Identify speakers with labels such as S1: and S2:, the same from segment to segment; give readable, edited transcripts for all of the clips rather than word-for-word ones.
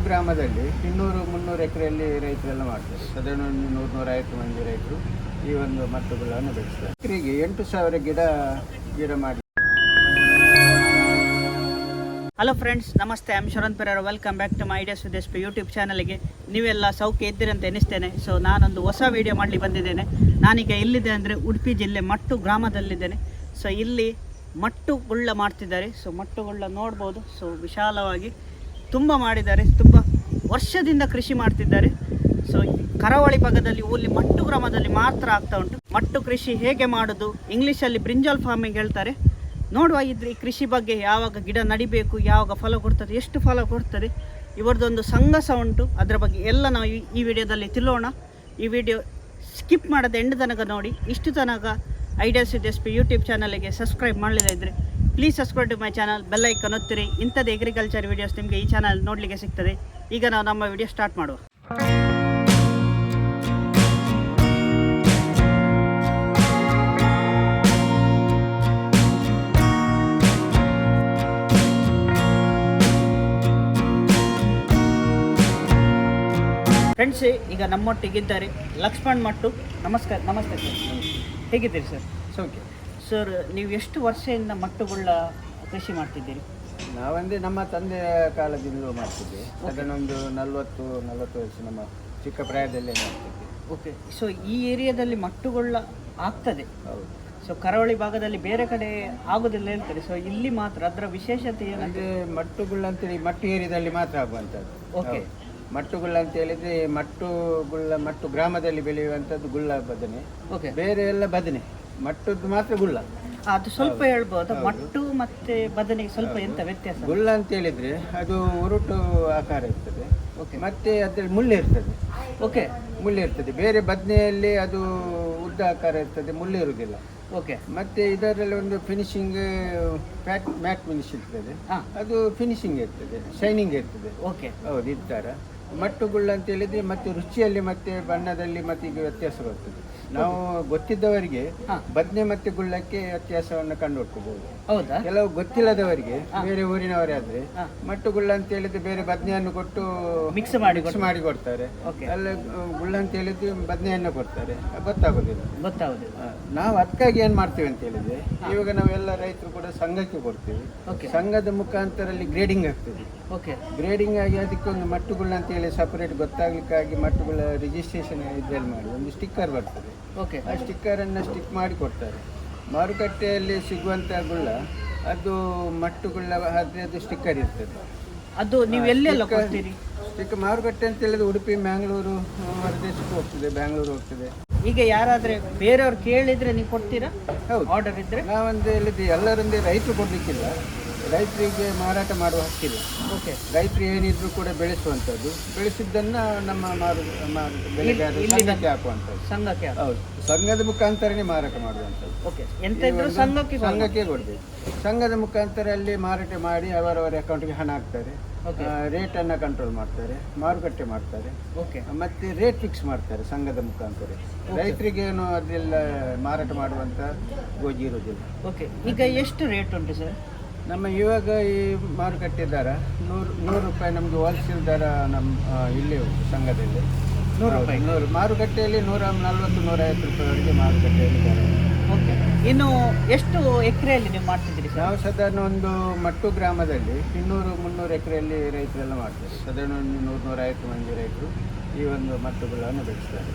S1: ಗ್ರಾಮದಲ್ಲಿ 200-300 ಎಕರೆಯಲ್ಲಿ ರೈತರೆಲ್ಲ ಮಾಡ್ತಾರೆ. ಸಾಧಾರಣ 100-150 ಮಂದಿ ರೈತರು ಈ ಒಂದು ಮಟ್ಟುಗಳನ್ನು ಬೆಳೆಸ್ತಾರೆ. ಎಕರೆಗೆ 8,000 ಗಿಡ ಮಾಡಿ.
S2: ಹಲೋ ಫ್ರೆಂಡ್ಸ್, ನಮಸ್ತೆ. I am Sharan Pereira. Welcome back to my ideas with SP YouTube ಚಾನಲ್ಗೆ. ನೀವೆಲ್ಲ ಸೌಖ್ಯ ಇದ್ದೀರಂತ ಎನಿಸ್ತೇನೆ. ಸೊ ನಾನೊಂದು ಹೊಸ ವೀಡಿಯೋ ಮಾಡಲಿ ಬಂದಿದ್ದೇನೆ. ನಾನೀಗ ಎಲ್ಲಿದೆ ಅಂದರೆ ಉಡುಪಿ ಜಿಲ್ಲೆ ಮಟ್ಟು ಗ್ರಾಮದಲ್ಲಿದ್ದೇನೆ. ಸೊ ಇಲ್ಲಿ ಮಟ್ಟುಗುಳ್ಳ ಮಾಡ್ತಿದ್ದಾರೆ. ಸೊ ಮಟ್ಟುಗುಳ್ಳ ನೋಡ್ಬೋದು. ಸೊ ವಿಶಾಲವಾಗಿ ತುಂಬ ಮಾಡಿದ್ದಾರೆ. ತುಂಬ ವರ್ಷದಿಂದ ಕೃಷಿ ಮಾಡ್ತಿದ್ದಾರೆ. ಸೊ ಕರಾವಳಿ ಭಾಗದಲ್ಲಿ ಇಲ್ಲಿ ಮಟ್ಟು ಗ್ರಾಮದಲ್ಲಿ ಮಾತ್ರ ಆಗ್ತಾ ಉಂಟು. ಮಟ್ಟು ಕೃಷಿ ಹೇಗೆ ಮಾಡೋದು, ಇಂಗ್ಲೀಷಲ್ಲಿ ಬ್ರಿಂಜಾಲ್ ಫಾರ್ಮಿಂಗ್ ಹೇಳ್ತಾರೆ. ನೋಡುವ ಈ ಕೃಷಿ ಬಗ್ಗೆ, ಯಾವಾಗ ಗಿಡ ನಡಿಬೇಕು, ಯಾವಾಗ ಫಲ ಕೊಡ್ತದೆ, ಎಷ್ಟು ಫಲ ಕೊಡ್ತದೆ, ಇವರದೊಂದು ಸಂಘ ಸಹ ಉಂಟು. ಅದರ ಬಗ್ಗೆ ಎಲ್ಲ ನಾವು ಈ ವಿಡಿಯೋದಲ್ಲಿ ತಿಳಿಯೋಣ. ಈ ವಿಡಿಯೋ ಸ್ಕಿಪ್ ಮಾಡದೆ ಎಂಡ್ ತನಕ ನೋಡಿ. ಇಷ್ಟು ತನಕ ideas with S P YouTube ಚಾನಲ್ಗೆ ಸಬ್ಸ್ಕ್ರೈಬ್ ಮಾಡಲಿಲ್ಲ ಇದ್ದರೆ please subscribe to my channel, bell icon ಒತ್ತಿರಿ. ಇಂಥದ್ದು ಅಗ್ರಿಕಲ್ಚರ್ ವೀಡಿಯೋಸ್ ನಿಮಗೆ ಈ ಚಾನಲ್ ನೋಡಲಿಕ್ಕೆ ಸಿಗ್ತದೆ. ಈಗ ನಾವು ನಮ್ಮ ವಿಡಿಯೋ ಸ್ಟಾರ್ಟ್ ಮಾಡುವ. ಫ್ರೆಂಡ್ಸ್, ಈಗ ನಮ್ಮೊಟ್ಟಿಗಿದ್ದಾರೆ ಲಕ್ಷ್ಮಣ್ ಮಟ್ಟು. ನಮಸ್ಕಾರ. ನಮಸ್ತೆ ಸರ್, ಹೇಗಿದ್ದೀರಿ ಸರ್?
S1: ಸೌಖ್ಯ
S2: ಸರ್, ನೀವು ಎಷ್ಟು ವರ್ಷದಿಂದ ಮಟ್ಟುಗುಳ್ಳ ಕೃಷಿ ಮಾಡ್ತಿದ್ದೀರಿ?
S1: ನಾವಂದರೆ ನಮ್ಮ ತಂದೆಯ ಕಾಲದಿಂದಲೂ ಮಾಡ್ತಿದ್ದೆ. ಸಾಧಾರಣ ಒಂದು 40 ವರ್ಷ ನಮ್ಮ ಚಿಕ್ಕ ಪ್ರಾಯದಲ್ಲೇ ಮಾಡ್ತಿದ್ದೆ.
S2: ಓಕೆ. ಸೊ ಈ ಏರಿಯಾದಲ್ಲಿ ಮಟ್ಟುಗುಳ್ಳ ಆಗ್ತದೆ.
S1: ಹೌದು.
S2: ಸೊ ಕರಾವಳಿ ಭಾಗದಲ್ಲಿ ಬೇರೆ ಕಡೆ ಆಗೋದಿಲ್ಲ ಹೇಳ್ತಾರೆ. ಸೊ ಇಲ್ಲಿ ಮಾತ್ರ ಅದರ ವಿಶೇಷತೆ ಏನಂದರೆ
S1: ಮಟ್ಟುಗುಳ್ಳ ಅಂತೇಳಿ ಮಟ್ಟು ಏರಿಯಾದಲ್ಲಿ ಮಾತ್ರ ಆಗುವಂಥದ್ದು.
S2: ಓಕೆ.
S1: ಮಟ್ಟುಗುಳ್ಳ ಅಂತ ಹೇಳಿದ್ರೆ ಮಟ್ಟು ಗ್ರಾಮದಲ್ಲಿ ಬೆಳೆಯುವಂಥದ್ದು ಗುಳ್ಳ ಬದನೆ.
S2: ಓಕೆ.
S1: ಬೇರೆ ಎಲ್ಲ ಬದನೆ, ಮಟ್ಟದ್ದು ಮಾತ್ರ ಗುಳ್ಳ.
S2: ಅದು ಸ್ವಲ್ಪ ಹೇಳ್ಬೋದು. ಮಟ್ಟು ಮತ್ತೆ ಬದನೆಗೆ ಸ್ವಲ್ಪ ಎಂತ ವ್ಯತ್ಯಾಸ?
S1: ಗುಳ್ಳ ಅಂತ ಹೇಳಿದ್ರೆ ಅದು ಉರುಟು ಆಕಾರ ಇರ್ತದೆ.
S2: ಓಕೆ.
S1: ಮತ್ತೆ ಅದರಲ್ಲಿ ಮುಳ್ಳು ಇರ್ತದೆ.
S2: ಓಕೆ.
S1: ಮುಳ್ಳು ಇರ್ತದೆ. ಬೇರೆ ಬದನೆಯಲ್ಲಿ ಅದು ಉದ್ದ ಆಕಾರ ಇರ್ತದೆ, ಮುಳ್ಳು ಇರುವುದಿಲ್ಲ.
S2: ಓಕೆ.
S1: ಮತ್ತೆ ಇದರಲ್ಲಿ ಒಂದು ಫಿನಿಶಿಂಗ್ ಮ್ಯಾಟ್ ಫಿನಿಶ್ ಇರ್ತದೆ. ಅದು ಫಿನಿಶಿಂಗ್ ಇರ್ತದೆ, ಶೈನಿಂಗ್ ಇರ್ತದೆ.
S2: ಓಕೆ.
S1: ಹೌದು, ಈ ಥರ ಮಟ್ಟುಗುಳ್ಳ ಅಂತ ಹೇಳಿದ್ರೆ ಮತ್ತೆ ರುಚಿಯಲ್ಲಿ ಮತ್ತೆ ಬಣ್ಣದಲ್ಲಿ ಮತ್ತೆ ಈಗ ವ್ಯತ್ಯಾಸ ಬರ್ತದೆ. ನಾವು ಗೊತ್ತಿದ್ದವರಿಗೆ ಬದನೆ ಮತ್ತೆ ಗುಳ್ಳಕ್ಕೆ ವ್ಯತ್ಯಾಸವನ್ನು ಕಂಡು ಹುಡ್ಕೋಬಹುದು.
S2: ಹೌದಾ?
S1: ಕೆಲವು ಗೊತ್ತಿಲ್ಲದವರಿಗೆ, ಬೇರೆ ಊರಿನವರೇ ಆದ್ರೆ ಮಟ್ಟುಗುಳ್ಳ ಅಂತ ಹೇಳಿದ್ರೆ ಬೇರೆ ಬದನೆಯನ್ನು ಕೊಟ್ಟು
S2: ಮಿಕ್ಸ್
S1: ಮಾಡಿ ಕೊಡ್ತಾರೆ. ಅಲ್ಲ, ಗುಳ್ಳ ಅಂತ ಹೇಳಿದ್ರೆ ಬದನೆಯನ್ನು ಕೊಡ್ತಾರೆ, ಗೊತ್ತಾಗೋದಿಲ್ಲ. ನಾವು ಅದಕ್ಕಾಗಿ ಏನ್ ಮಾಡ್ತೀವಿ ಅಂತ ಹೇಳಿದ್ರೆ, ಇವಾಗ ನಾವೆಲ್ಲ ರೈತರು ಕೂಡ ಸಂಘಕ್ಕೆ ಕೊಡ್ತೀವಿ. ಸಂಘದ ಮುಖಾಂತರಲ್ಲಿ ಗ್ರೇಡಿಂಗ್ ಆಗ್ತದೆ. ಗ್ರೇಡಿಂಗ್ ಆಗಿ ಅದಕ್ಕೆ ಒಂದು ಮಟ್ಟುಗುಳ್ಳ ಅಂತ ಹೇಳಿ ಸಪರೇಟ್ ಗೊತ್ತಾಗ್ಲಿಕ್ಕಾಗಿ ಮಟ್ಟುಗುಳ್ಳ ರಿಜಿಸ್ಟ್ರೇಷನ್ ಇದ್ರಲ್ಲಿ ಮಾಡಿ ಒಂದು ಸ್ಟಿಕ್ಕರ್ ಬರ್ತದೆ. ಆ ಸ್ಟಿಕ್ಕರನ್ನು ಸ್ಟಿಕ್ ಮಾಡಿ ಕೊಡ್ತಾರೆ. ಮಾರುಕಟ್ಟೆಯಲ್ಲಿ ಸಿಗುವಂಥ ಗುಳ್ಳ ಅದು ಮಟ್ಟುಗುಳ್ಳ ಆದರೆ ಅದು ಸ್ಟಿಕ್ಕರ್ ಇರ್ತದೆ.
S2: ಅದು ನೀವು ಎಲ್ಲೆಲ್ಲ ಕೊಡ್ತೀರಿ?
S1: ಮಾರುಕಟ್ಟೆ ಅಂತ ಹೇಳಿದ್ರೆ ಉಡುಪಿ, ಮ್ಯಾಂಗ್ಳೂರು, ಹೊರದೇಶಕ್ಕೆ ಹೋಗ್ತದೆ, ಬ್ಯಾಂಗ್ಳೂರು ಹೋಗ್ತದೆ.
S2: ಈಗ ಯಾರಾದ್ರೆ ಬೇರೆಯವ್ರು ಕೇಳಿದ್ರೆ ನೀವು ಕೊಡ್ತೀರಾ?
S1: ಹೌದು,
S2: ಆರ್ಡರ್ ಇದ್ರೆ.
S1: ನಾವಂದು ಹೇಳಿದ್ವಿ ಎಲ್ಲರೊಂದೇ ರೈತರು ಕೊಡ್ಲಿಕ್ಕಿಲ್ಲ, ರೈತರಿಗೆ ಮಾರಾಟ ಮಾಡುವ ಹಕ್ಕಿಲ್ಲ. ಓಕೆ. ರೈತರು ಏನಿದ್ರು ಕೂಡ ಬೆಳೆಸುವಂಥದ್ದು, ಬೆಳೆಸಿದ್ದನ್ನು ನಮ್ಮ ಸಂಘಕ್ಕೆ ಹಾಕುವಂಥದ್ದು.
S2: ಸಂಘಕ್ಕೆ?
S1: ಹೌದು, ಸಂಘದ ಮುಖಾಂತರನೇ ಮಾರಾಟ ಮಾಡುವಂಥದ್ದು.
S2: ಓಕೆ. ಎಂತ ಇದ್ರು ಸಂಘಕ್ಕೆ
S1: ಕೊಡಬೇಕು. ಸಂಘದ ಮುಖಾಂತರ ಅಲ್ಲಿ ಮಾರಾಟ ಮಾಡಿ ಅವರವರ ಅಕೌಂಟ್ಗೆ ಹಣ ಹಾಕ್ತಾರೆ. ರೇಟನ್ನು ಕಂಟ್ರೋಲ್ ಮಾಡ್ತಾರೆ, ಮಾರುಕಟ್ಟೆ ಮಾಡ್ತಾರೆ.
S2: ಓಕೆ. ಮತ್ತೆ
S1: ರೇಟ್ ಫಿಕ್ಸ್ ಮಾಡ್ತಾರೆ ಸಂಘದ ಮುಖಾಂತರ. ರೈತರಿಗೇನು ಅದೆಲ್ಲ ಮಾರಾಟ ಮಾಡುವಂಥ ಗೋಜಿ ಇರುವುದಿಲ್ಲ.
S2: ಓಕೆ. ಈಗ ಎಷ್ಟು ರೇಟ್ ಉಂಟು ಸರ್?
S1: ನಮ್ಮ ಇವಾಗ ಈ ಮಾರುಕಟ್ಟೆ ದರ 100 ರೂಪಾಯಿ ನಮಗೆ ಹೋಲ್ಸೇಲ್ ದರ ನಮ್ಮ ಇಲ್ಲಿ ಸಂಘದಲ್ಲಿ
S2: 100 ರೂಪಾಯಿ.
S1: ಮಾರುಕಟ್ಟೆಯಲ್ಲಿ 140-150 ರೂಪಾಯಿವರೆಗೆ ಮಾರುಕಟ್ಟೆಯಲ್ಲಿ ದರ.
S2: ಓಕೆ. ಇನ್ನು ಎಷ್ಟು ಎಕರೆಯಲ್ಲಿ ನೀವು ಮಾಡ್ತಿದ್ದೀರಿ ಸರ್?
S1: ನಾವು ಸಾಧಾರಣ ಒಂದು ಮಟ್ಟು ಗ್ರಾಮದಲ್ಲಿ 200-300 ಎಕರೆಯಲ್ಲಿ ರೈತರೆಲ್ಲ ಮಾಡ್ತಾರೆ. ಸಾಧಾರಣ 100-150 ಮಂದಿ ರೈತರು ಈ ಒಂದು ಮಟ್ಟುಗಳನ್ನು ಬೆಳೆಸ್ತಾರೆ.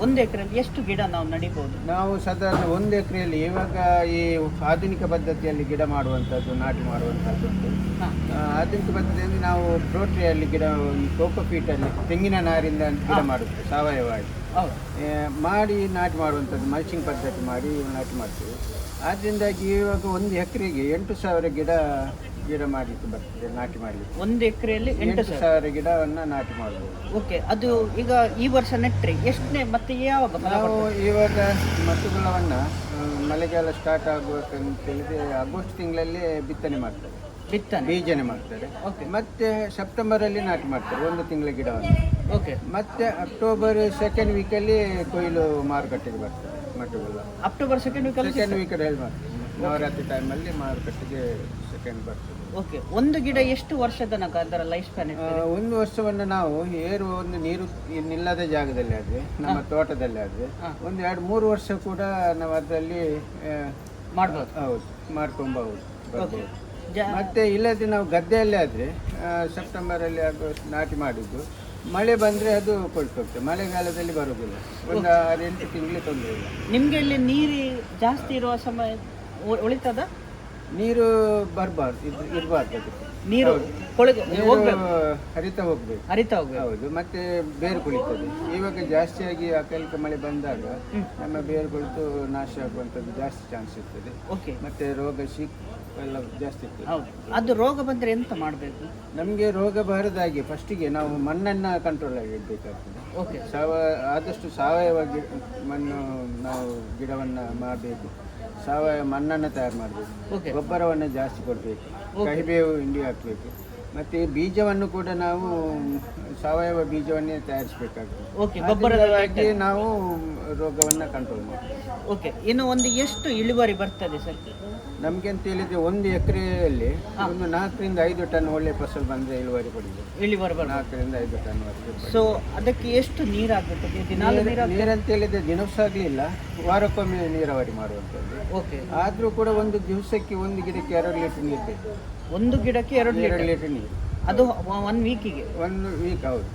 S2: ಒಂದು ಎಕರೆಯಲ್ಲಿ ಎಷ್ಟು ಗಿಡ ನಾವು ನಡಿಬಹುದು? ನಾವು
S1: ಸಾಧಾರಣ 1 ಎಕರೆಯಲ್ಲಿ ಇವಾಗ ಈ ಆಧುನಿಕ ಪದ್ಧತಿಯಲ್ಲಿ ಗಿಡ ಮಾಡುವಂಥದ್ದು, ನಾಟಿ ಮಾಡುವಂಥದ್ದು ಉಂಟು. ಆಧುನಿಕ ಪದ್ಧತಿಯಲ್ಲಿ ನಾವು ಪ್ರೋಟ್ರಿಯಲ್ಲಿ ಗಿಡ, ಈ ಕೋಕೋಪೀಟಲ್ಲಿ ತೆಂಗಿನ ನಾರಿಂದ ಗಿಡ ಮಾಡುತ್ತೆ, ಸಾವಯವವಾಗಿ ಮಾಡಿ ನಾಟಿ ಮಾಡುವಂಥದ್ದು, ಮಲ್ಚಿಂಗ್ ಪದ್ಧತಿ ಮಾಡಿ ನಾಟಿ ಮಾಡ್ತೀವಿ. ಆದ್ದರಿಂದಾಗಿ ಇವಾಗ 1 ಎಕರೆಗೆ 8,000 ಗಿಡ ಮಾಡಲಿಕ್ಕೆ ಬರ್ತದೆ, ನಾಟಿ ಮಾಡಲಿಕ್ಕೆ.
S2: 1 ಎಕರೆಯಲ್ಲಿ
S1: 8,000 ಗಿಡವನ್ನು ನಾಟಿ ಮಾಡ್ಬೋದು.
S2: ಓಕೆ. ಅದು ಈಗ ಈ ವರ್ಷ ನೆಟ್ಟರೆ ಎಷ್ಟನೇ ಮತ್ತೆ ಯಾವಾಗ?
S1: ನಾವು ಇವಾಗ ಮಟ್ಟುಗುಳ್ಳವನ್ನು ಮಳೆಗಾಲ ಸ್ಟಾರ್ಟ್ ಆಗಬೇಕಂತ ಹೇಳಿದ್ರೆ ಆಗಸ್ಟ್ ತಿಂಗಳಲ್ಲಿ ಬಿತ್ತನೆ ಮಾಡ್ತಾರೆ, ಬೀಜನೆ ಮಾಡ್ತಾರೆ. ಓಕೆ. ಮತ್ತೆ ಸೆಪ್ಟೆಂಬರಲ್ಲಿ ನಾಟಿ ಮಾಡ್ತಾರೆ 1 ತಿಂಗಳ ಗಿಡವನ್ನು.
S2: ಓಕೆ.
S1: ಮತ್ತೆ ಅಕ್ಟೋಬರ್ 2nd ವೀಕಲ್ಲಿ ಕೊಯ್ಲು ಮಾರುಕಟ್ಟೆಗೆ ಬರ್ತದೆ ಮಟ್ಟುಗುಳ್ಳ.
S2: ಅಕ್ಟೋಬರ್ 2nd ವೀಕಲ್ಲಿ
S1: ಮಾಡ್ತಾರೆ. ನವರಾತ್ರಿ ಟೈಮಲ್ಲಿ ಮಾರುಕಟ್ಟೆಗೆ ಸೆಕೆಂಡ್ ಬರ್ತದೆ.
S2: ಓಕೆ, ಒಂದು ಗಿಡ ಎಷ್ಟು ವರ್ಷದ ತನಕ ಅದರ ಲೈಫ್ ಸ್ಪ್ಯಾನ್ ಇರ್ತದೆ?
S1: ಒಂದು ವರ್ಷವನ್ನು ನಾವು ಒಂದು ನೀರು ನಿಲ್ಲದ ಜಾಗದಲ್ಲಿ ಆದರೆ ನಮ್ಮ ತೋಟದಲ್ಲಿ ಆದರೆ ಒಂದು 2-3 ವರ್ಷ ಕೂಡ ನಾವು ಅದರಲ್ಲಿ
S2: ಮಾಡ್ಬೋದು.
S1: ಹೌದು, ಮಾಡ್ಕೊಬಹುದು. ಮತ್ತೆ ಇಲ್ಲದೆ ನಾವು ಗದ್ದೆಯಲ್ಲಿ ಆದರೆ ಸೆಪ್ಟೆಂಬರಲ್ಲಿ ನಾಟಿ ಮಾಡಿದ್ದು ಮಳೆ ಬಂದರೆ ಅದು ಕೊಳ್ತೋಗ್ತದೆ. ಮಳೆಗಾಲದಲ್ಲಿ ಬರೋದಿಲ್ಲ. ಒಂದು 6-8 ತಿಂಗಳು ತೊಂದರೆ ಇಲ್ಲ.
S2: ನಿಮಗೆ ಇಲ್ಲಿ ನೀರು ಜಾಸ್ತಿ ಇರುವ ಸಮಯ ಉಳಿತದ?
S1: ನೀರು ಬರಬಾರ್ದು, ಇರಬಾರ್ದು. ಅದಕ್ಕೆ
S2: ನೀರು
S1: ಹರಿತಾ ಹೋಗ್ಬೇಕು. ಹೌದು, ಮತ್ತೆ ಬೇರು ಕುಳಿತದೆ. ಇವಾಗ ಜಾಸ್ತಿಯಾಗಿ ಅಕಾಲಿಕ ಮಳೆ ಬಂದಾಗ ನಮ್ಮ ಬೇರು ಕುಳಿತು ನಾಶ ಆಗುವಂಥದ್ದು ಜಾಸ್ತಿ ಚಾನ್ಸ್ ಇರ್ತದೆ. ಮತ್ತೆ ರೋಗ ಎಲ್ಲ ಜಾಸ್ತಿ ಇರ್ತದೆ.
S2: ಅದು ರೋಗ ಬಂದರೆ ಎಂತ ಮಾಡಬೇಕು?
S1: ನಮಗೆ ರೋಗ ಬಾರದಾಗಿ ಫಸ್ಟಿಗೆ ನಾವು ಮಣ್ಣನ್ನು ಕಂಟ್ರೋಲ್ ಆಗಿ ಇಡಬೇಕಾಗ್ತದೆ. ಆದಷ್ಟು ಸಾವಯವ ಮಣ್ಣು ನಾವು ಗಿಡವನ್ನು ಮಾಡಬೇಕು. ಸಾವಯವ ಮಣ್ಣನ್ನು ತಯಾರು ಮಾಡಬೇಕು. ಗೊಬ್ಬರವನ್ನು ಜಾಸ್ತಿ ಕೊಡಬೇಕು. ಕಹಿಬೇವು ಹಿಂಡಿ ಹಾಕಬೇಕು. ಮತ್ತು ಬೀಜವನ್ನು ಕೂಡ ನಾವು ಸಾವಯವ ಬೀಜವನ್ನೇ ತಯಾರಿಸಬೇಕಾಗ್ತದೆ. ನಾವು ರೋಗವನ್ನು ಕಂಟ್ರೋಲ್ ಮಾಡ್ತೀವಿ.
S2: ಓಕೆ, ಇನ್ನು ಒಂದು ಎಷ್ಟು ಇಳುವರಿ ಬರ್ತದೆ ಸರ್
S1: ನಮಗೆ ಅಂತ ಹೇಳಿದ್ರೆ 1 ಎಕರೆಯಲ್ಲಿ ಒಂದು 4-5 ಟನ್ ಒಳ್ಳೆ ಫಸಲು ಬಂದರೆ ಇಳುವರಿ ಪಡಿಬೋದು. 4-5 ಟನ್ ವರೆಗೆ.
S2: ಸೊ ಅದಕ್ಕೆ ಎಷ್ಟು ನೀರು ಆಗ್ತದೆ?
S1: ನೀರಂತ ಹೇಳಿದ್ರೆ ದಿನವೂ ಆಗಲಿಲ್ಲ, ವಾರಕ್ಕೊಮ್ಮೆ ನೀರಾವರಿ ಮಾಡುವಂಥದ್ದು.
S2: ಓಕೆ,
S1: ಆದರೂ ಕೂಡ ಒಂದು ದಿವಸಕ್ಕೆ ಒಂದು ಗಿಡಕ್ಕೆ 2 ಲೀಟರ್ ನೀರು ಬೇಕು.
S2: ಒಂದು ಗಿಡಕ್ಕೆ 2 ಲೀಟರ್
S1: ನೀರು.
S2: ಅದು 1 ವೀಕಿಗೆ? 1
S1: ವೀಕ್, ಹೌದು.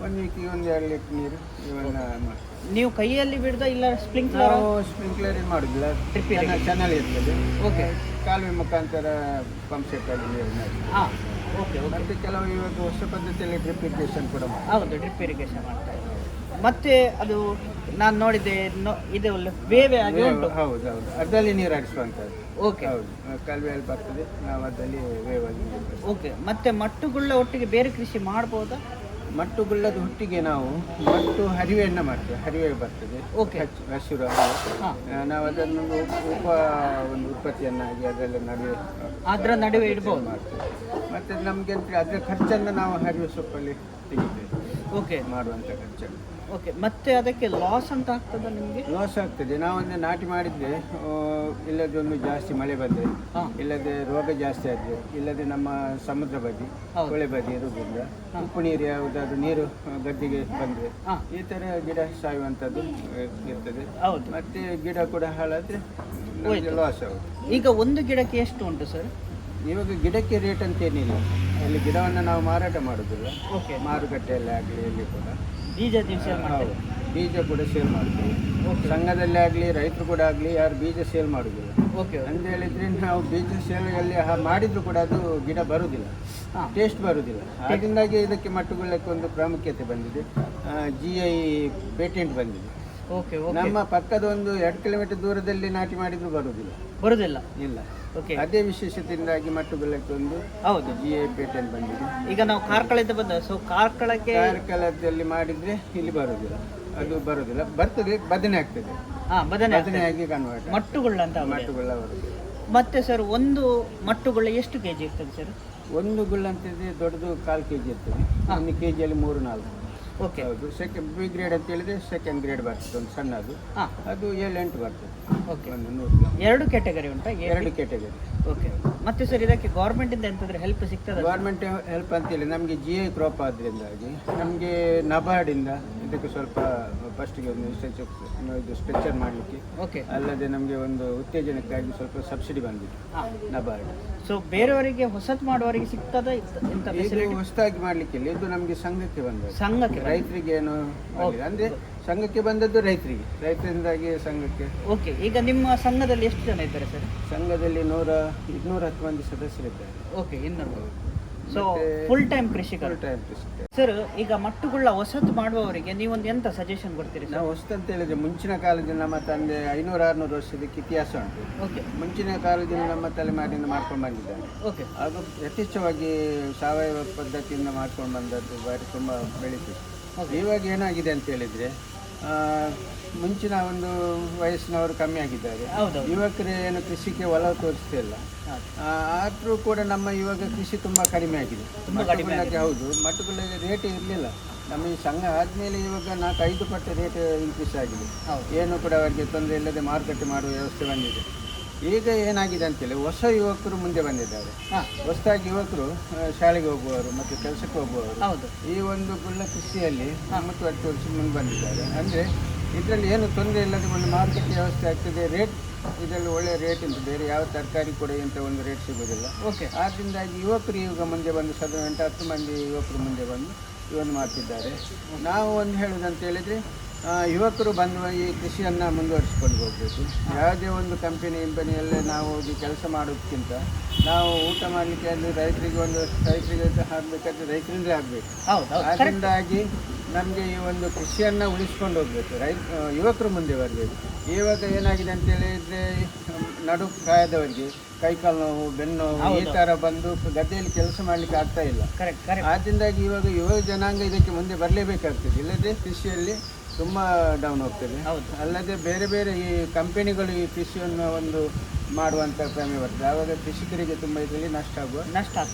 S1: 1 ವೀಕಿಗೆ ಒಂದು 2 ಲೀಟರ್ ನೀರು ಇವನ್ನ ಮಾಡಿ.
S2: ನೀವು ಕೈಯಲ್ಲಿ ಬಿಡ್ದ ಇಲ್ಲ ಸ್ಪ್ರಿಂಕ್ಲರ್?
S1: ಸ್ಪ್ರಿಂಕ್ಲರ್ ಮಾಡೋದಿಲ್ಲ, ಚಾನಲ್ ಇರ್ತದೆ. ಓಕೆ, ಕಾಲುವೆ ಮುಖಾಂತರ ಪಂಪ್ ಸೆಟ್ಟಲ್ಲಿ ನೀರು ಮಾಡಿ. ಮತ್ತೆ ಕೆಲವು ಇವಾಗ ಹೊಸ ಪದ್ಧತಿಯಲ್ಲಿ ಡ್ರಿಪ್ ಇರಿಗೇಷನ್ ಕೂಡ ಮಾಡಿ.
S2: ಹೌದು, ಡ್ರಿಪ್ ಇರಿಗೇಷನ್ ಮಾಡ್ತಾರೆ. ಮತ್ತೆ ಅದು ನಾನು ನೋಡಿದೆ, ಇದು ವೇವೆ ಆಗಿ ಉಂಟು.
S1: ಹೌದು, ಅದರಲ್ಲಿ ನೀರು ಹಾರಿಸುವಂಥದ್ದು. ಓಕೆ, ಹೌದು, ಕಾಲುವೆಯಲ್ಲಿ ಬರ್ತದೆ, ನಾವು ಅದರಲ್ಲಿ ವೇವಲ್ಲಿ.
S2: ಓಕೆ, ಮತ್ತೆ ಮಟ್ಟುಗುಳ್ಳ ಒಟ್ಟಿಗೆ ಬೇರೆ ಕೃಷಿ ಮಾಡ್ಬೋದಾ?
S1: ಮಟ್ಟುಗುಳ್ಳದ ಒಟ್ಟಿಗೆ ನಾವು ಹರಿವೆಯನ್ನು ಮಾಡ್ತೇವೆ. ಹರಿವೆ ಬರ್ತದೆ. ಓಕೆ, ಹಸಿರು ನಾವು ಅದನ್ನು ಒಂದು ಉತ್ಪತ್ತಿಯನ್ನಾಗಿ ಅದರ ನಡುವೆ ಇಡ್ಬೋದು ಮಾಡ್ತೇವೆ. ಮತ್ತು ನಮಗೆ ಅದರ ಖರ್ಚನ್ನು ನಾವು ಹರಿವೆ ಸೊಪ್ಪಲ್ಲಿ ತೆಗಿತೇವೆ. ಓಕೆ, ಮಾಡುವಂಥ ಖರ್ಚನ್ನು.
S2: ಓಕೆ, ಮತ್ತೆ ಅದಕ್ಕೆ ಲಾಸ್ ಅಂತ ಆಗ್ತದೆ? ನಿಮಗೆ
S1: ಲಾಸ್ ಆಗ್ತದೆ. ನಾವೊಂದು ನಾಟಿ ಮಾಡಿದರೆ ಇಲ್ಲದೆ ಒಂದು ಜಾಸ್ತಿ ಮಳೆ ಬಂದರೆ, ಇಲ್ಲದೆ ರೋಗ ಜಾಸ್ತಿ ಆದರೆ, ಇಲ್ಲದೆ ನಮ್ಮ ಸಮುದ್ರ ಬದಿ ಹೊಳೆ ಬದಿ ಇರುವುದರಿಂದ ಉಪ್ಪು ನೀರು ಯಾವುದಾದ್ರು ನೀರು ಗದ್ದೆಗೆ ಬಂದರೆ ಈ ಥರ ಗಿಡ ಸಾಯುವಂಥದ್ದು ಇರ್ತದೆ. ಹೌದು, ಮತ್ತೆ ಗಿಡ ಕೂಡ ಹಾಳಾದರೆ ಲಾಸ್ ಆಗುತ್ತೆ.
S2: ಈಗ ಒಂದು ಗಿಡಕ್ಕೆ ಎಷ್ಟು ಉಂಟು ಸರ್?
S1: ಇವಾಗ ಗಿಡಕ್ಕೆ ರೇಟ್ ಅಂತೇನಿಲ್ಲ. ಅಲ್ಲಿ ಗಿಡವನ್ನು ನಾವು ಮಾರಾಟ ಮಾಡೋದಿಲ್ಲ. ಓಕೆ, ಮಾರುಕಟ್ಟೆಯಲ್ಲಿ ಆಗಲಿ ಎಲ್ಲಿ ಕೂಡ ಬೀಜ ಕೂಡ ಸೇಲ್ ಮಾಡ್ತೀವಿ. ಸಂಘದಲ್ಲಿ ಆಗಲಿ ರೈತರು ಕೂಡ ಆಗಲಿ ಯಾರು ಬೀಜ ಸೇಲ್ ಮಾಡೋದಿಲ್ಲ. ಓಕೆ, ಅಂತ ಹೇಳಿದ್ರೆ ನಾವು ಬೀಜ ಸೇಲ್ ಎಲ್ಲಿ ಮಾಡಿದ್ರು ಕೂಡ ಅದು ಗಿಡ ಬರುವುದಿಲ್ಲ, ಟೇಸ್ಟ್ ಬರುವುದಿಲ್ಲ. ಅದರಿಂದಾಗಿ ಇದಕ್ಕೆ ಮಟ್ಟುಗುಳ್ಳಕ್ಕೆ ಒಂದು ಪ್ರಾಮುಖ್ಯತೆ ಬಂದಿದೆ. GI ಪೇಟೆಂಟ್ ಬಂದಿದೆ. ಓಕೆ, ನಮ್ಮ ಪಕ್ಕದ ಒಂದು 2 ಕಿಲೋಮೀಟರ್ ದೂರದಲ್ಲಿ ನಾಟಿ ಮಾಡಿದ್ರು ಬರುವುದಿಲ್ಲ ಇಲ್ಲ. ಓಕೆ, ಅದೇ ವಿಶೇಷತೆಯಿಂದಾಗಿ ಮಟ್ಟುಗುಳ್ಳಕ್ಕೆ ಒಂದು GI ಪೇಟೆಂಟ್ ಬಂದಿದೆ.
S2: ಈಗ ನಾವು ಕಾರ್ಕಳದಿಂದ ಬಂದ, ಸೊ
S1: ಕಾರ್ಕಳದಲ್ಲಿ ಮಾಡಿದ್ರೆ ಇಲ್ಲಿ ಬರುವುದಿಲ್ಲ, ಅದು ಬರುವುದಿಲ್ಲ. ಬರ್ತದೆ, ಬದನೆ ಆಗ್ತದೆ. ಬದನೆ ಆಗಿ ಕನ್ವರ್ಟ್
S2: ಮಟ್ಟುಗುಳ್ಳ ಅಂತ.
S1: ಮಟ್ಟುಗುಳ್ಳ ಬರುವುದು.
S2: ಮತ್ತೆ ಸರ್, ಒಂದು ಮಟ್ಟುಗುಳ್ಳ ಎಷ್ಟು ಕೆಜಿ ಇರ್ತದೆ ಸರ್?
S1: ಒಂದು ಗುಳ್ಳ ಅಂತಂದ್ರೆ ದೊಡ್ಡದು 1/4 kg ಇರ್ತದೆ. 1 kgಯಲ್ಲಿ 3-4. ಓಕೆ, ಹೌದು. ಬಿ ಗ್ರೇಡ್ ಅಂತ ಹೇಳಿದ್ರೆ ಸೆಕೆಂಡ್ ಗ್ರೇಡ್ ಬರ್ತದೆ, ಒಂದು ಸಣ್ಣದು. ಅದು 7-8 ಬರ್ತದೆ. ಓಕೆ, ಒಂದು
S2: 2 ಕ್ಯಾಟಗರಿ ಉಂಟಾ?
S1: 2 ಕ್ಯಾಟಗರಿ.
S2: ಓಕೆ, ಮತ್ತೆ ಸರ್ ಇದಕ್ಕೆ ಗೌರ್ಮೆಂಟಿಂದ ಎಂತಾದ್ರೂ ಹೆಲ್ಪ್ ಸಿಗ್ತದೆ?
S1: ಗೌರ್ಮೆಂಟ್ ಹೆಲ್ಪ್ ಅಂತೇಳಿ ನಮಗೆ GI ಕ್ರಾಪ್ ಆದ್ರಿಂದಾಗಿ ನಮಗೆ ನಬಾರ್ಡಿಂದ ಇದಕ್ಕೆ ಸ್ವಲ್ಪ ಫಸ್ಟಿಗೆ ಒಂದು ಇದು ಸ್ಟ್ರೆಚರ್ ಮಾಡಲಿಕ್ಕೆ. ಓಕೆ, ಅಲ್ಲದೆ ನಮಗೆ ಒಂದು ಉತ್ತೇಜನಕ್ಕಾಗಿ ಸ್ವಲ್ಪ ಸಬ್ಸಿಡಿ ಬಂದಿದೆ ನಬಾರ್ಡ್.
S2: ಸೊ ಬೇರೆಯವರಿಗೆ ಹೊಸತು ಮಾಡುವವರಿಗೆ ಸಿಗ್ತದೆ?
S1: ಇದು ಹೊಸದಾಗಿ ಮಾಡಲಿಕ್ಕೆ ಇದು ನಮಗೆ ಸಂಘಕ್ಕೆ ಬಂದ. ಸಂಘಕ್ಕೆ ರೈತರಿಗೆ ಏನು ಅಂದ್ರೆ ಸಂಘಕ್ಕೆ ಬಂದದ್ದು ರೈತರಿಂದಾಗಿ ಸಂಘಕ್ಕೆ.
S2: ಓಕೆ, ಈಗ ನಿಮ್ಮ ಸಂಘದಲ್ಲಿ ಎಷ್ಟು ಜನ ಇದ್ದಾರೆ ಸರ್?
S1: ಸಂಘದಲ್ಲಿ 210 ಮಂದಿ ಸದಸ್ಯರಿದ್ದಾರೆ. ಓಕೆ, 200.
S2: ಸೊ ಫುಲ್ ಟೈಮ್ ಕೃಷಿಕರು. ಸರ್, ಈಗ ಮಟ್ಟುಗುಳ್ಳ ಹೊಸತು ಮಾಡುವವರಿಗೆ ನೀವೊಂದು ಎಂತ ಸಜೆಷನ್ ಕೊಡ್ತೀರಿ?
S1: ನಾವು ಹೊಸತು ಅಂತ ಹೇಳಿದ್ರೆ ಮುಂಚಿನ ಕಾಲದಿಂದ ನಮ್ಮ ತಂದೆ 500-600 ವರ್ಷದಕ್ಕೆ ಇತಿಹಾಸ ಉಂಟು. ಓಕೆ, ಮುಂಚಿನ ಕಾಲದಿಂದ ನಮ್ಮ ತಲೆಮಾರಿನಿಂದ ಮಾಡ್ಕೊಂಡು ಬಂದಿದ್ದಾರೆ. ಓಕೆ, ಅದು ಯಥೇಚ್ಛವಾಗಿ ಸಾವಯವ ಪದ್ಧತಿಯಿಂದ ಮಾಡ್ಕೊಂಡು ಬಂದದ್ದು ಬಾರಿ ತುಂಬ ಬೆಳೀತಿತ್ತು. ಇವಾಗ ಏನಾಗಿದೆ ಅಂತ ಹೇಳಿದ್ರೆ ಮುಂಚಿನ ಒಂದು ವಯಸ್ಸಿನವರು ಕಮ್ಮಿ ಆಗಿದ್ದಾರೆ. ಯುವಕರು ಏನು ಕೃಷಿಗೆ ಒಲವು ತೋರಿಸ್ತಿಲ್ಲ. ಆದರೂ ಕೂಡ ನಮ್ಮ ಇವಾಗ ಕೃಷಿ ತುಂಬ ಕಡಿಮೆ ಆಗಿದೆ. ಹೌದು, ಮಟ್ಟುಗುಳ್ಳಗೆ ರೇಟ್ ಇರಲಿಲ್ಲ. ನಮ್ಮ ಈ ಸಂಘ ಆದಮೇಲೆ ಇವಾಗ 4-5 ಪಟ್ಟು ರೇಟ್ ಇನ್ಕ್ರೀಸ್ ಆಗಿದೆ. ಏನು ಕೂಡ ಅವರಿಗೆ ತೊಂದರೆ ಇಲ್ಲದೆ ಮಾರುಕಟ್ಟೆ ಮಾಡುವ ವ್ಯವಸ್ಥೆ ಬಂದಿದೆ. ಈಗ ಏನಾಗಿದೆ ಅಂತೇಳಿ ಹೊಸ ಯುವಕರು ಮುಂದೆ ಬಂದಿದ್ದಾರೆ. ಹೊಸದಾಗಿ ಯುವಕರು ಶಾಲೆಗೆ ಹೋಗುವವರು ಮತ್ತು ಕೆಲಸಕ್ಕೆ ಹೋಗುವವರು ಈ ಒಂದು ಗುಳ್ಳ ಕೃಷಿಯಲ್ಲಿ 30 ವರ್ಷದ ಮುಂದೆ ಬಂದಿದ್ದಾರೆ. ಅಂದರೆ ಇದರಲ್ಲಿ ಏನು ತೊಂದರೆ ಇಲ್ಲದೆ ಒಂದು ಮಾರುಕಟ್ಟೆ ವ್ಯವಸ್ಥೆ ಆಗ್ತದೆ. ರೇಟ್ ಇದರಲ್ಲಿ ಒಳ್ಳೆಯ ರೇಟ್ ಉಂಟು, ಬೇರೆ ಯಾವ ತರಕಾರಿ ಕೂಡ ಇಂಥ ಒಂದು ರೇಟ್ ಸಿಗೋದಿಲ್ಲ. ಆದ್ದರಿಂದಾಗಿ ಯುವಕರು ಈಗ ಮುಂದೆ ಬಂದು 7-8-10 ಮಂದಿ ಯುವಕರು ಮುಂದೆ ಬಂದು ಇವನ್ನು ಮಾಡ್ತಿದ್ದಾರೆ. ನಾವು ಒಂದು ಹೇಳೋದಂತ ಹೇಳಿದರೆ ಯುವಕರು ಬಂದು ಈ ಕೃಷಿಯನ್ನು ಮುಂದುವರಿಸ್ಕೊಂಡು ಹೋಗಬೇಕು. ಯಾವುದೇ ಒಂದು ಕಂಪನಿಯಲ್ಲೇ ನಾವು ಹೋಗಿ ಕೆಲಸ ಮಾಡೋದಕ್ಕಿಂತ ನಾವು ಊಟ ಮಾಡಲಿಕ್ಕೆ ಅಂದರೆ ರೈತರಿಗೆ ಆಗಬೇಕಾದ್ರೆ ರೈತರಿಂದಲೇ ಆಗಬೇಕು. ಅದರಿಂದಾಗಿ ನಮಗೆ ಈ ಒಂದು ಕೃಷಿಯನ್ನು ಉಳಿಸ್ಕೊಂಡು ಹೋಗಬೇಕು. ಯುವಕರು ಮುಂದೆ ಬರಬೇಕು. ಇವಾಗ ಏನಾಗಿದೆ ಅಂತ ಹೇಳಿದರೆ ನಡು ಪ್ರಾಯದವರಿಗೆ ಕೈಕಾಲು ನೋವು, ಬೆನ್ನು ನೋವು ಈ ಥರ ಬಂದು ಗದ್ದೆಯಲ್ಲಿ ಕೆಲಸ ಮಾಡಲಿಕ್ಕೆ ಆಗ್ತಾ ಇಲ್ಲ. ಆದ್ದರಿಂದಾಗಿ ಇವಾಗ ಯುವ ಜನಾಂಗ ಇದಕ್ಕೆ ಮುಂದೆ ಬರಲೇಬೇಕಾಗ್ತದೆ. ಇಲ್ಲದೆ ಕೃಷಿಯಲ್ಲಿ ತುಂಬ ಡೌನ್ ಹೋಗ್ತದೆ. ಅಲ್ಲದೆ ಬೇರೆ ಬೇರೆ ಈ ಕಂಪನಿಗಳು ಈ ಕೃಷಿಯನ್ನು ಒಂದು ಮಾಡುವಂಥ ಕ್ರಮ ಬರ್ತದೆ. ಆವಾಗ ಕೃಷಿಕರಿಗೆ ತುಂಬ ಇದರಲ್ಲಿ ನಷ್ಟ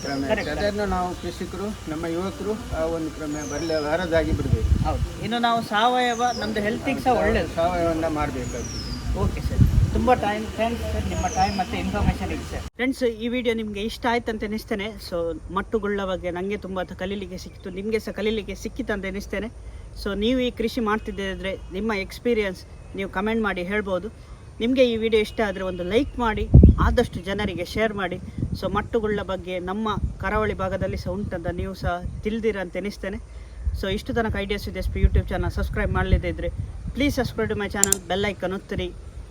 S1: ಕ್ರಮ ಇರ್ತದೆ. ಅದನ್ನು ನಾವು ಕೃಷಿಕರು, ನಮ್ಮ ಯುವಕರು ಆ ಒಂದು ಕ್ರಮ ಬರದಾಗಿ ಬಿಡಬೇಕು.
S2: ಇನ್ನು ನಾವು ಸಾವಯವ ನಮ್ಮದು ಹೆಲ್ತಿಗೆ ಸಹ ಒಳ್ಳೆಯದು,
S1: ಸಾವಯವನ್ನ ಮಾಡಬೇಕಾಗ್ತದೆ.
S2: ಓಕೆ ಸರ್, ತುಂಬ ಥ್ಯಾಂಕ್ಸ್ ಸರ್ ನಿಮ್ಮ ಟೈಮ್ ಮತ್ತು ಇನ್ಫಾರ್ಮೇಷನ್ ಇದೆ ಸರ್. ಫ್ರೆಂಡ್ಸ್, ಈ ವಿಡಿಯೋ ನಿಮಗೆ ಇಷ್ಟ ಆಯ್ತು ಅಂತ ಎನಿಸ್ತೇನೆ. ಸೊ ಮಟ್ಟುಗುಳ್ಳ ಬಗ್ಗೆ ನನಗೆ ತುಂಬ ಕಲೀಲಿಕ್ಕೆ ಸಿಕ್ಕಿತು, ನಿಮಗೆ ಸಹ ಕಲೀಲಿಕ್ಕೆ ಸಿಕ್ಕಿತು ಅಂತ ಎನಿಸ್ತೇನೆ. ಸೊ ನೀವು ಈ ಕೃಷಿ ಮಾಡ್ತಿದ್ದರೆ ನಿಮ್ಮ ಎಕ್ಸ್ಪೀರಿಯನ್ಸ್ ನೀವು ಕಮೆಂಟ್ ಮಾಡಿ ಹೇಳ್ಬೋದು. ನಿಮಗೆ ಈ ವಿಡಿಯೋ ಇಷ್ಟ ಆದರೆ ಒಂದು ಲೈಕ್ ಮಾಡಿ, ಆದಷ್ಟು ಜನರಿಗೆ ಶೇರ್ ಮಾಡಿ. ಸೊ ಮಟ್ಟುಗುಳ್ಳ ಬಗ್ಗೆ ನಮ್ಮ ಕರಾವಳಿ ಭಾಗದಲ್ಲಿ ಸಹ ಉಂಟಂತ ನೀವು ಸಹ ತಿಳಿದಿರ ಅಂತ ಎನಿಸ್ತೇನೆ. ಸೊ ಇಷ್ಟು ತನಕ ideas with SP YouTube channel subscribe ಮಾಡಲಿದ್ದೇ ಇದ್ದರೆ please subscribe to my channel, bell icon ಒತ್ತಿರಿ.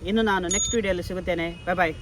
S2: ಇನ್ನು ನಾನು ನೆಕ್ಸ್ಟ್ ವಿಡಿಯೋಲ್ಲಿ ಸಿಗುತ್ತೇನೆ. ಬಾಯ್.